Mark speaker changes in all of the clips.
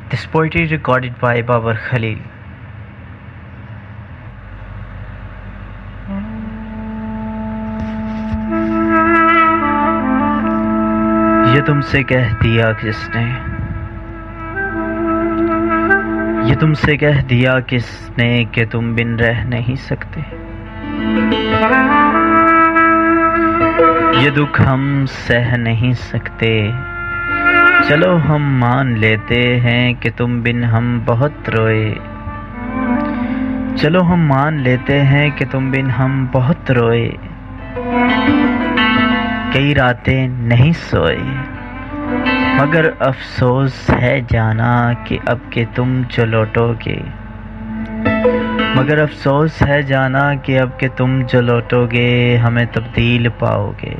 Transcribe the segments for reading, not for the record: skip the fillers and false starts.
Speaker 1: This poetry recorded by Babar Khalil. ये तुमसे कह दिया किसने, ये तुमसे कह दिया किसने कि तुम बिन रह नहीं सकते। ये दुख हम सह नहीं सकते, चलो हम मान लेते हैं कि तुम बिन हम बहुत रोए। चलो हम मान लेते हैं कि तुम बिन हम बहुत रोए। कई रातें नहीं सोए, मगर अफसोस है जाना कि अब के तुम जो लौटोगे। मगर अफसोस है जाना कि अब के तुम जो लौटोगे हमें तब्दील पाओगे।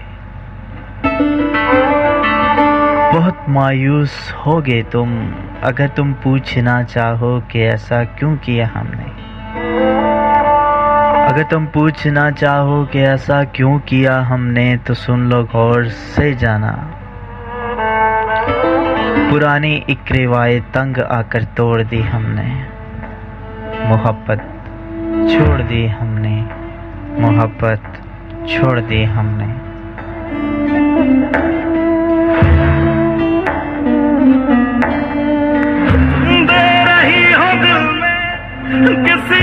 Speaker 1: बहुत मायूस होगे तुम अगर तुम पूछना चाहो कि ऐसा क्यों किया हमने। अगर तुम पूछना चाहो कि ऐसा क्यों किया हमने तो सुन लो गौर से जाना। पुरानी एक रिवायत तंग आकर तोड़ दी हमने, मोहब्बत छोड़ दी हमने, मोहब्बत छोड़ दी हमने।
Speaker 2: दे रही हो दिल में किसी